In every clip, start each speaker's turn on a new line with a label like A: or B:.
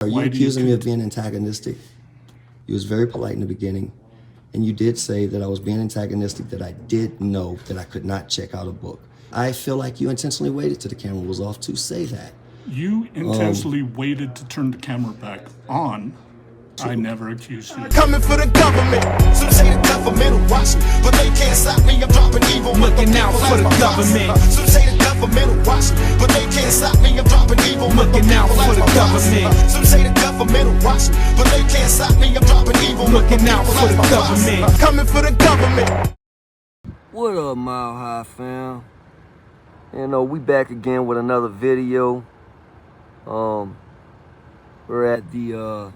A: Are you accusing me of being antagonistic? You was very polite in the beginning, and you did say that I was being antagonistic, that I did know that I could not check out a book. I feel like you intentionally waited till the camera was off to say that.
B: You intentionally waited to turn the camera back on. I never accused you.
C: Coming for the government. Some say the government will watch me, but they can't stop me. I'm dropping evil.
D: Looking out for the government.
C: Some say the government will watch me, but they can't stop me. I'm dropping evil.
D: Looking out for the government.
C: Some say the government will watch me, but they can't stop me. I'm dropping evil.
D: Looking out for the government.
C: Coming for the government.
E: What up, Mile High fam? You know, we back again with another video. We're at the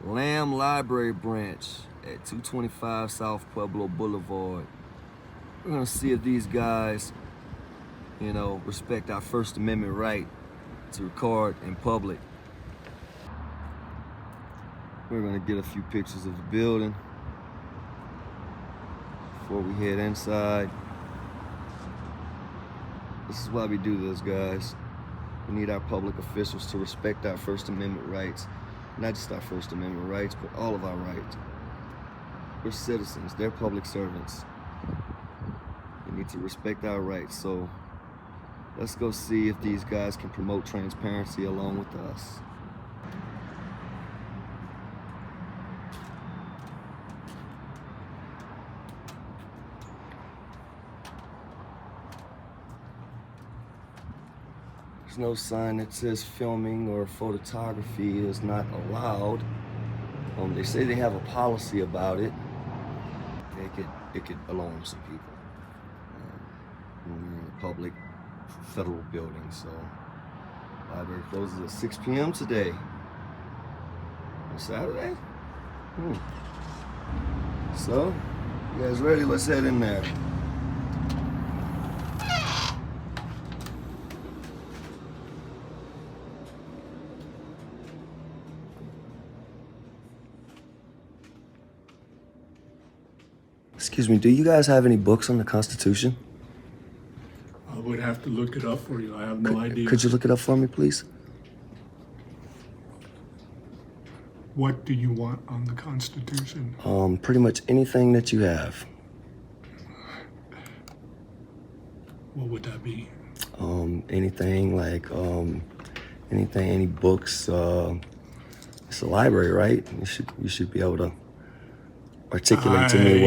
E: Lamb Library branch at 225 South Pueblo Boulevard. We're gonna see if these guys, you know, respect our First Amendment right to record in public. We're gonna get a few pictures of the building before we head inside. This is why we do this, guys. We need our public officials to respect our First Amendment rights. Not just our First Amendment rights, but all of our rights. We're citizens, they're public servants. We need to respect our rights. So let's go see if these guys can promote transparency along with us. There's no sign that says filming or photography is not allowed. They say they have a policy about it. It could alarm some people when you're in a public federal building. So, library closes at 6 p.m. today. On Saturday? So, you guys ready? Let's head in there.
A: Excuse me, do you guys have any books on the Constitution?
B: I would have to look it up for you. I have no idea.
A: Could you look it up for me, please?
B: What do you want on the Constitution?
A: Pretty much anything that you have.
B: What would that be?
A: Anything like, any books. It's a library, right? You should be able to articulate to me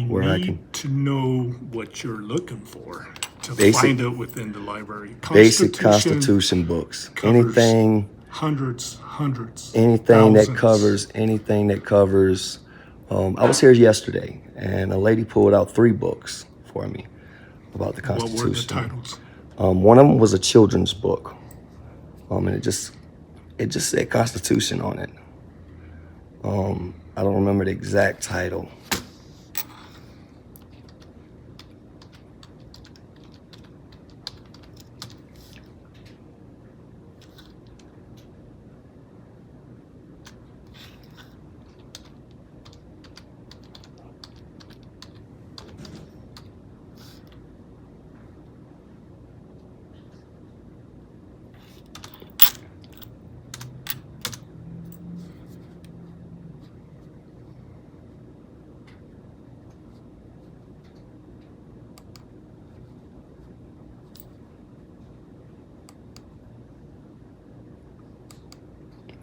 A: where I can.
B: To know what you're looking for to
A: Basic,
B: find out within the library.
A: Basic Constitution books. Anything.
B: Hundreds.
A: Anything
B: thousands.
A: that covers. I was here yesterday, and a lady pulled out 3 books for me about the Constitution.
B: What were the titles?
A: One of them was a children's book, and it just said Constitution on it. I don't remember the exact title.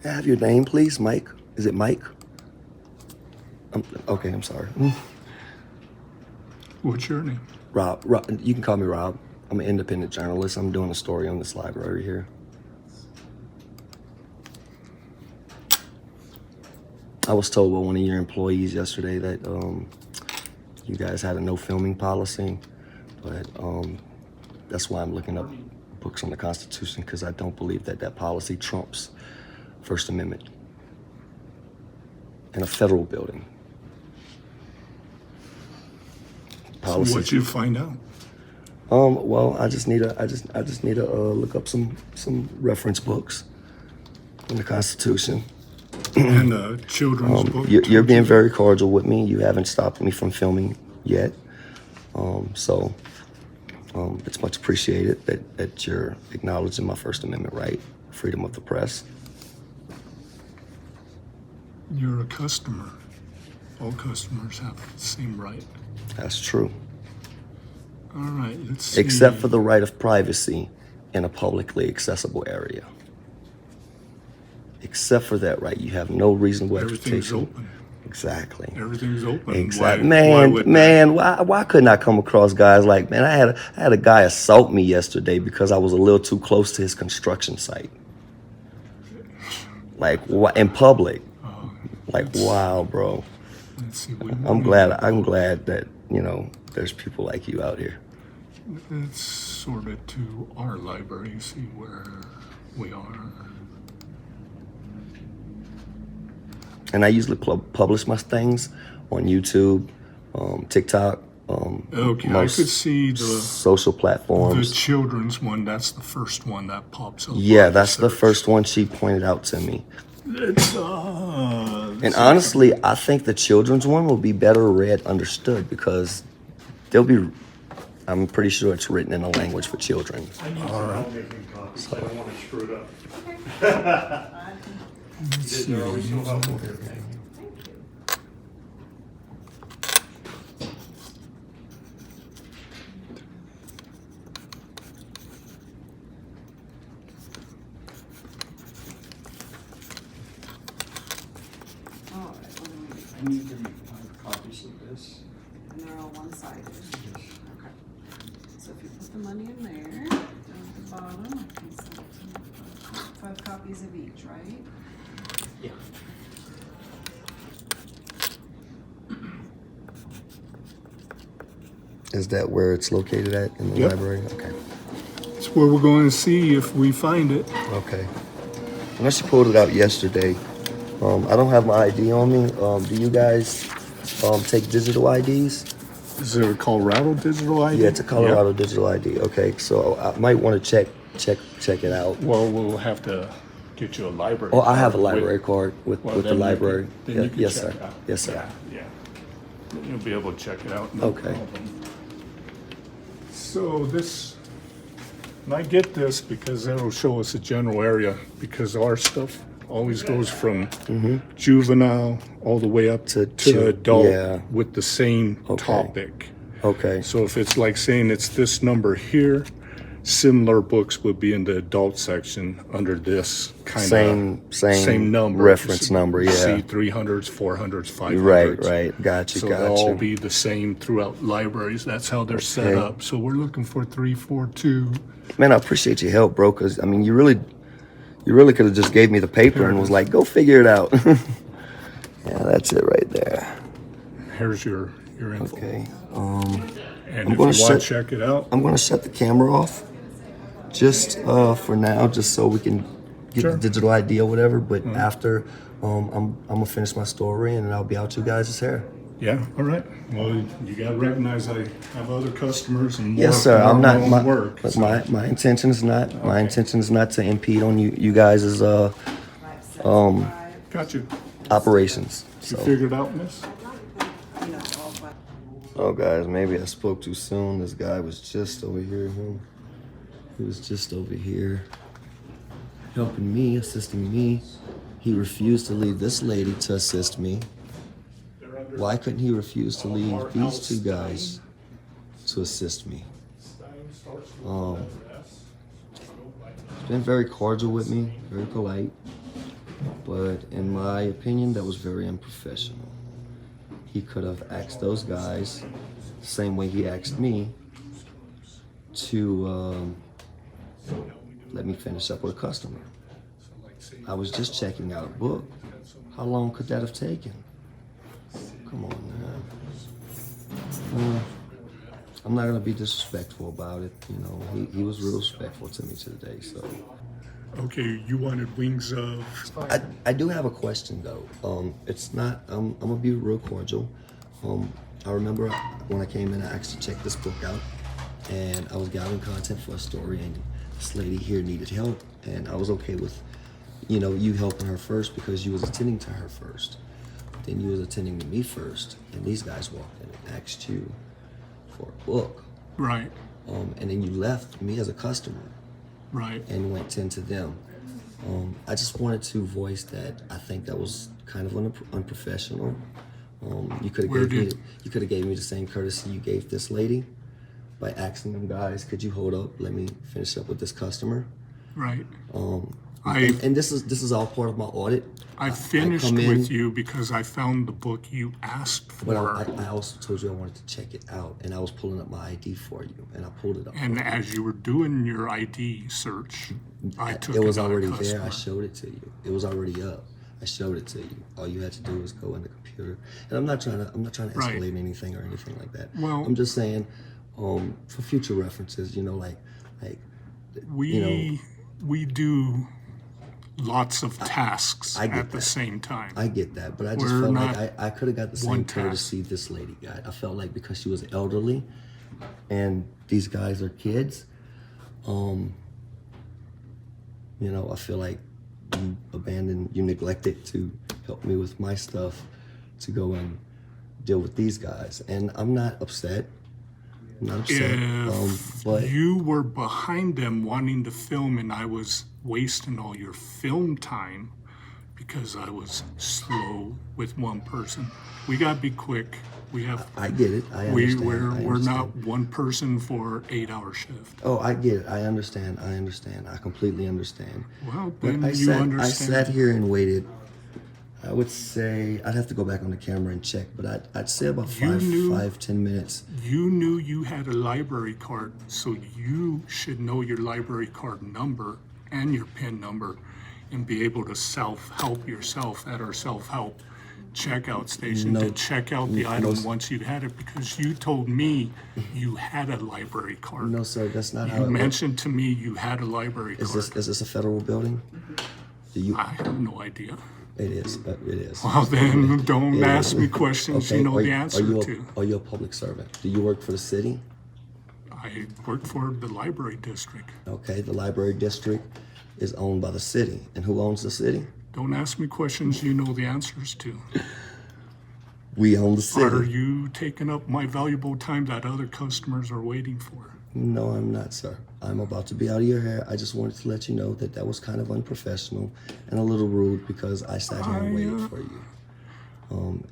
A: May I have your name, please? Mike? Is it Mike? Okay, I'm sorry.
B: What's your name?
A: Rob. You can call me Rob. I'm an independent journalist. I'm doing a story on this library here. I was told by one of your employees yesterday that you guys had a no filming policy, but that's why I'm looking up books on the Constitution, because I don't believe that policy trumps First Amendment in a federal building. Policy.
B: So what'd you find out?
A: Well, I just need to look up some reference books on the Constitution.
B: And a children's book.
A: You're being very cordial with me. You haven't stopped me from filming yet. So it's much appreciated that you're acknowledging my First Amendment right, freedom of the press.
B: You're a customer. All customers have the same right.
A: That's true.
B: All right, let's see.
A: Except for the right of privacy in a publicly accessible area. Except for that right, you have no reasonable
B: Everything's
A: expectation.
B: open.
A: Exactly.
B: Everything's open.
A: Exactly.
B: Why
A: Why couldn't I come across guys like, man, I had a guy assault me yesterday because I was a little too close to his construction site. Like, in public. Like, wow, bro.
B: Let's see.
A: I'm glad that, you know, there's people like you out here.
B: Let's sort it to our library, see where we are.
A: And I usually publish my things on YouTube, TikTok,
B: Okay,
A: most
B: I could see the
A: social platforms.
B: children's one. That's the first one that pops up.
A: Yeah,
B: on
A: that's the
B: search.
A: first one she pointed out to me.
B: It's
A: And honestly, I think the children's one will be better read, understood, because I'm pretty sure it's written in a language for children.
B: All right.
F: I don't want to screw it up. They're always so helpful here.
G: All right, what do we need?
B: I need to make 5 copies of this.
G: And they're all one-sided. Okay. So if you put the money in there, down at the bottom, I can send it to you. 5 copies of each, right?
B: Yeah.
A: Is that where it's located at in the
B: Yep.
A: library? Okay.
B: That's where we're going to see if we find it.
A: Okay. Unless you pulled it out yesterday. I don't have my ID on me. Do you guys take digital IDs?
B: Is there a Colorado digital ID?
A: Yeah, it's a Colorado digital ID. Okay, so I might want to check it out.
B: Well, we'll have to get you a library.
A: Oh, I have a
B: card
A: library
B: with-
A: card with
B: well,
A: the
B: then you can-
A: library.
B: then
A: Yeah,
B: you can
A: yes,
B: check
A: sir.
B: it out.
A: Yes, sir.
B: Yeah. You'll be able to check it out. No
A: Okay.
B: problem. So this, and I get this because that'll show us a general area, because our stuff always goes from juvenile all the way up
A: To
B: to adult
A: yeah.
B: with the same
A: Okay.
B: topic.
A: Okay.
B: So if it's like saying it's this number here, similar books would be in the adult section under this kind of
A: Same
B: number.
A: reference number, yeah.
B: See 300s, 400s, 500s.
A: Right. Gotcha,
B: So they'll all
A: gotcha.
B: be the same throughout libraries. That's how they're set
A: Okay.
B: up. So we're looking for 342.
A: Man, I appreciate your help, bro. Cause I mean, you really could have just gave me the paper and was like, go figure it out. Yeah, that's it right there.
B: Here's your info.
A: Okay.
B: And
A: I'm
B: if
A: gonna
B: you want to
A: set-
B: check it out,
A: I'm gonna shut the camera off, just for now, just so we can get
B: Sure.
A: the digital ID or whatever. But after, I'm gonna finish my story and then I'll be out you guys' hair.
B: yeah, all right. Well, you got to recognize I have other customers and more,
A: Yes, sir.
B: more
A: I'm not.
B: own
A: My,
B: work.
A: but
B: so-
A: my intention is not to impede on you guys'
B: Got you.
A: operations.
B: You
A: So,
B: figured out, miss?
G: You know, all but
A: oh guys, maybe I spoke too soon. This guy was just over here. He was just over here, helping me, assisting me. He refused to leave this lady to assist me. Why couldn't he refuse to leave these two guys to assist me? He's been very cordial with me, very polite, but in my opinion, that was very unprofessional. He could have asked those guys the same way he asked me to let me finish up with a customer. I was just checking out a book. How long could that have taken? Come on, man. I'm not gonna be disrespectful about it. You know, he was real respectful to me today. So
B: Okay, you wanted wings of.
A: I do have a question though. It's not. I'm gonna be real cordial. I remember when I came in, I actually checked this book out, and I was gathering content for a story, and this lady here needed help, and I was okay with, you know, you helping her first because you was attending to her first. Then you was attending to me first, and these guys walked in and asked you for a book,
B: Right,
A: and then you left me as a customer
B: right.
A: and went into them. I just wanted to voice that I think that was kind of unprofessional. You could have gave me the same courtesy you gave this lady by asking them, guys, could you hold up? Let me finish up with this customer.
B: Right.
A: And this is all part of my audit.
B: I finished with you because I found the book you asked for.
A: But I also told you I wanted to check it out, and I was pulling up my ID for you, and I pulled it up.
B: And as you were doing your ID search, I took
A: it was
B: out a
A: already there.
B: customer.
A: I showed it to you. It was already up. I showed it to you. All you had to do was go in the computer. And I'm not trying to
B: Right.
A: escalate anything or anything like that.
B: Well-
A: I'm just saying, for future references,
B: We do lots of tasks
A: I get
B: at the
A: that.
B: same time.
A: I get that, but I just
B: We're
A: felt
B: not
A: like I could have got the
B: one
A: same
B: task.
A: courtesy this lady got. I felt like because she was elderly, and these guys are kids. I feel like you neglected to help me with my stuff to go and deal with these guys. And I'm not upset. I'm not upset. But
B: You were behind them wanting to film, and I was wasting all your film time because I was slow with one person. We gotta be quick. We have.
A: I get it. I understand.
B: We're not one person for 8-hour shift.
A: Oh, I get it. I understand. I completely understand.
B: Well,
A: But
B: then
A: I
B: you understand.
A: I sat here and waited. I would say I'd have to go back on the camera and check, but I'd say about
B: You knew-
A: 10 minutes.
B: You knew you had a library card, so you should know your library card number and your PIN number and be able to self-help yourself at our self-help checkout station to check out the item once you had it, because you told me you had a library card.
A: No, sir, that's not how
B: You
A: it works.
B: mentioned to me you had a library
A: Is
B: card.
A: this a federal building? Do you?
B: I have no idea.
A: It is. It is.
B: Well, then don't
A: It
B: ask
A: is.
B: me questions you know the answer to.
A: Are you a public servant? Do you work for the city?
B: I work for the library district.
A: Okay, the library district is owned by the city. And who owns the city?
B: Don't ask me questions you know the answers to.
A: We own the
B: Are
A: city.
B: you taking up my valuable time that other customers are waiting for?
A: No, I'm not, sir. I'm about to be out of your hair. I just wanted to let you know that was kind of unprofessional and a little rude because I sat here and waited for you.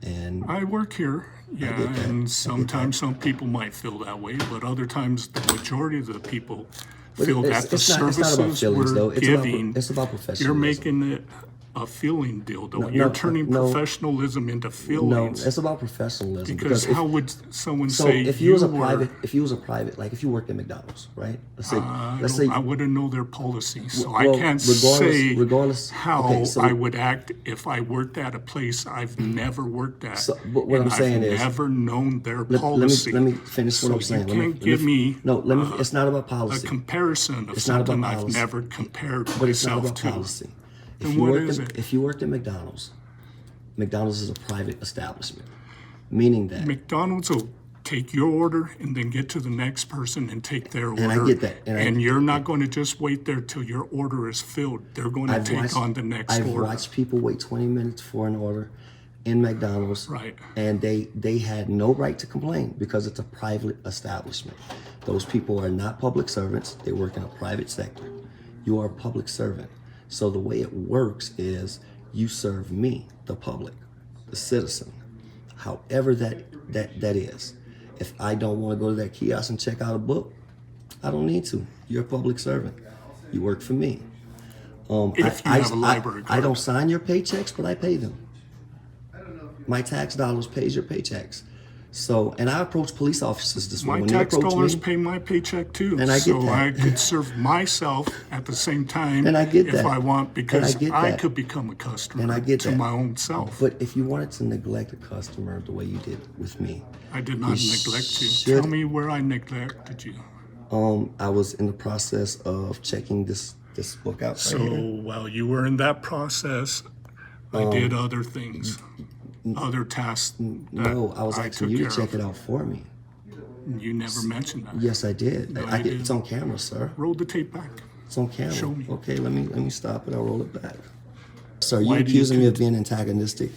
A: And
B: I work here, yeah,
A: get that. I
B: and
A: get
B: sometimes some people might feel that way, but other times the majority of the people
A: But
B: feel
A: it's-
B: that the
A: it's not about
B: services
A: feelings, though.
B: we're
A: It's about-
B: giving,
A: it's about
B: you're
A: professionalism.
B: making it a feeling deal, though.
A: No,
B: You're
A: no,
B: turning
A: no.
B: professionalism into
A: no,
B: feelings.
A: it's about professionalism.
B: Because
A: if-
B: how would someone
A: So
B: say
A: if you was a
B: were,
A: private, like if you worked at McDonald's, right? Let's say
B: I wouldn't know their policy, so
A: Well,
B: I can't say
A: regardless-
B: how
A: okay, so-
B: I would act if I worked at a place I've never worked at.
A: but what
B: and
A: I'm saying
B: I've
A: is-
B: never known their
A: let
B: policy.
A: me finish what
B: so
A: I'm saying.
B: You
A: Let me-
B: can't give me
A: no. It's not about
B: a
A: policy.
B: comparison of
A: It's not about
B: something I've
A: policy.
B: never compared
A: But it's not
B: myself
A: about
B: to.
A: policy.
B: Then what is it?
A: If you worked at McDonald's is a private establishment, meaning that.
B: McDonald's will take your order and then get to the next person and take their order.
A: And I get that,
B: And you're not going to just wait there till your order is filled. They're going to take on the next
A: I've
B: order.
A: watched people wait 20 minutes for an order in McDonald's,
B: Right.
A: and they had no right to complain because it's a private establishment. Those people are not public servants. They work in a private sector. You are a public servant. So the way it works is you serve me, the public, the citizen, however that is. If I don't want to go to that kiosk and check out a book, I don't need to. You're a public servant. You work for me.
B: If you have a library
A: I
B: card.
A: don't sign your paychecks, but I pay them. My tax dollars pays your paychecks. So, and I approached police officers this
B: My
A: morning. When they
B: tax
A: approached
B: dollars
A: me,
B: pay my paycheck too.
A: And I get
B: so
A: that.
B: I could serve myself at the same time
A: And I get
B: if
A: that.
B: I want, because
A: And I get
B: I
A: that.
B: could become a customer
A: And I get
B: to
A: that.
B: my own self.
A: But if you wanted to neglect a customer the way you did with me,
B: I did not
A: you
B: neglect you.
A: should-
B: Tell me where I neglected you.
A: I was in the process of checking this book out.
B: So
A: right here.
B: while you were in that process, I did other things, other tasks.
A: No, I was asking you to check it out for me.
B: You never mentioned that.
A: Yes, I did.
B: No,
A: I
B: you
A: did. It's
B: didn't.
A: on camera, sir.
B: Roll the tape back.
A: It's on camera.
B: Show me.
A: Okay, let me stop it. I'll roll it back. Sir, you
B: Why do you
A: accusing me of
B: think-
A: being antagonistic.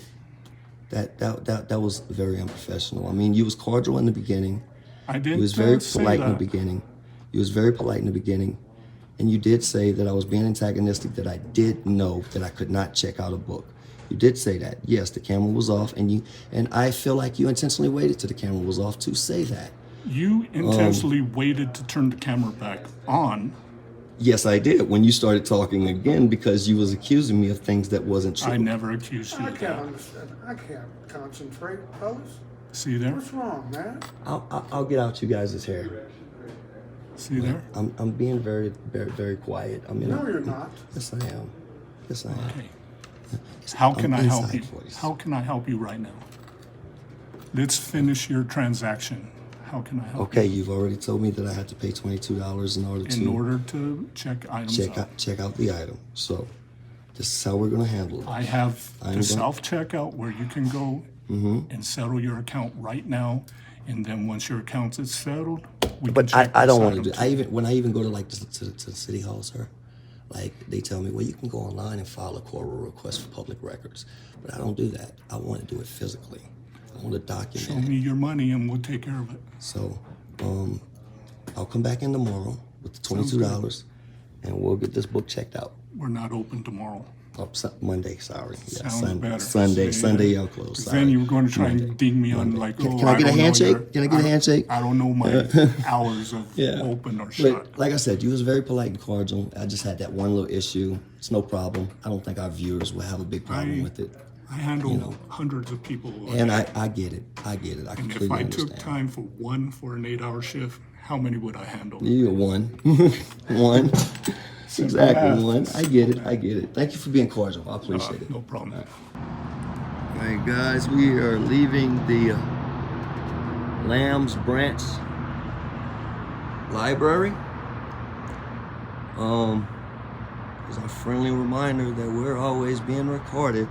A: That was very unprofessional. I mean, you was cordial in the beginning.
B: I didn't
A: You was very
B: say
A: polite in the
B: that.
A: beginning. You was very polite in the beginning,
E: And you did say that I was being antagonistic, that I did know that I could not check out a book. You did say that. Yes, the camera was off, and I feel like you intentionally waited till the camera was off to say that.
B: You intentionally waited to turn the camera back on.
E: Yes, I did, when you started talking again, because you was accusing me of things that wasn't true.
B: I never accused you
H: I
B: of
H: can't
B: that.
H: understand. I can't concentrate, fellas.
B: See there?
H: What's wrong, man?
E: I'll get out you guys' hair.
B: See there?
E: I'm being very, very, very quiet. I'm in
H: No, you're not.
E: Yes, I am. Yes, I am.
B: Okay. How can I help
E: inside
B: you?
E: voice.
B: How can I help you right now? Let's finish your transaction. How can I help
E: Okay, you've already told me that I had to pay $22 in order
B: you?
E: to
B: In order to check items
E: check out the item. So this is how we're gonna handle it.
B: I have
E: I'm
B: the
E: going-
B: self-checkout where you can go and settle your account right now. And then once your account is settled, we can
E: But
B: check
E: I don't
B: this
E: want to
B: item
E: do.
B: too.
E: When I even go to like to the city hall, sir, like they tell me, well, you can go online and file a court request for public records. But I don't do that. I want to do it physically. I want to
B: Show
E: document it.
B: me your money and we'll take care of it.
E: So I'll come back in tomorrow with the $22, and we'll get this book checked out.
B: We're not open tomorrow.
E: Oh, Monday, sorry. Yeah,
B: Sounds better.
E: Sunday,
B: See,
E: Sunday, y'all close.
B: 'cause
E: Sorry.
B: then you were going to try
E: Monday.
B: and ding me on like,
E: Can
B: oh,
E: I get a
B: don't know
E: handshake?
B: your-
E: Can I get a handshake?
B: I don't know my hours of
E: Yeah.
B: open or shut.
E: But like I said, you was very polite and cordial. I just had that one little issue. It's no problem. I don't think our viewers will have a big problem with it.
B: I handle hundreds of people.
E: And I get it. I get it. I
B: And
E: completely
B: if I
E: understand.
B: took time for an 8-hour shift, how many would I handle?
E: You get one. One. Exactly
B: math.
E: one. I get it. I get it. Thank you for being cordial. I appreciate it.
B: No problem.
E: All right, guys, we are leaving the Lambs Branch Library. As a friendly reminder that we're always being recorded.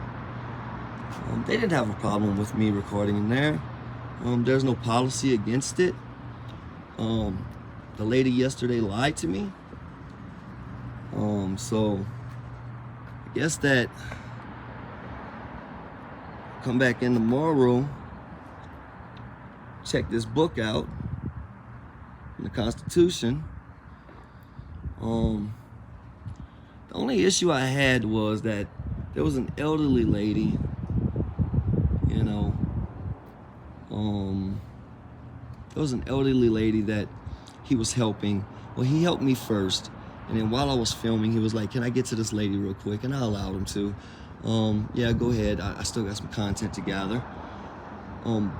E: They didn't have a problem with me recording in there. There's no policy against it. The lady yesterday lied to me. So I guess that come back in tomorrow, check this book out in the Constitution. The only issue I had was that there was an elderly lady, you know, there was an elderly lady that he was helping. Well, he helped me first, and then while I was filming, he was like, can I get to this lady real quick? And I allowed him to. Yeah, go ahead. I still got some content to gather.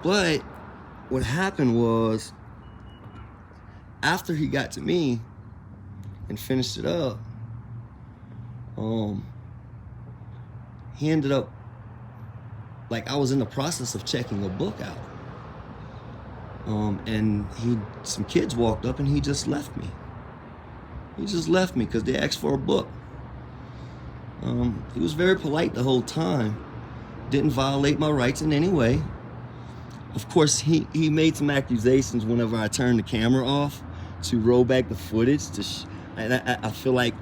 E: But what happened was, after he got to me and finished it up, he ended up, like, I was in the process of checking a book out. And some kids walked up and he just left me. He just left me because they asked for a book. He was very polite the whole time. Didn't violate my rights in any way. Of course, he made some accusations whenever I turned the camera off to roll back the footage. And I feel like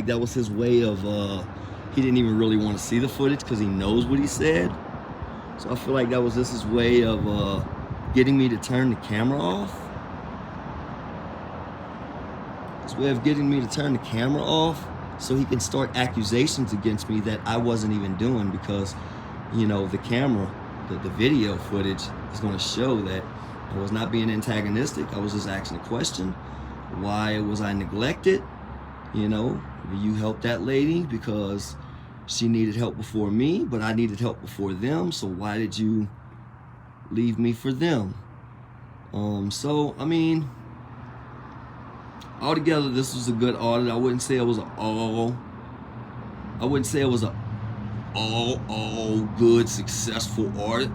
E: that was his way of, he didn't even really want to see the footage because he knows what he said. So I feel like that was just his way of getting me to turn the camera off. His way of getting me to turn the camera off so he can start accusations against me that I wasn't even doing, because, you know, the camera, the video footage is going to show that I was not being antagonistic. I was just asking a question. Why was I neglected? You know, you helped that lady because she needed help before me, but I needed help before them. So why did you leave me for them? So, I mean, altogether, this was a good audit. I wouldn't say it was all good, successful audit,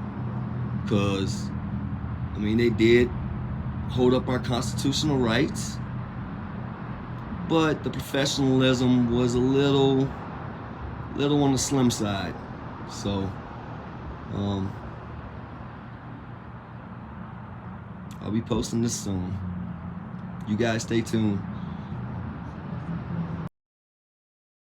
E: because, I mean, they did hold up our constitutional rights, but the professionalism was a little on the slim side. So, I'll be posting this soon. You guys stay tuned.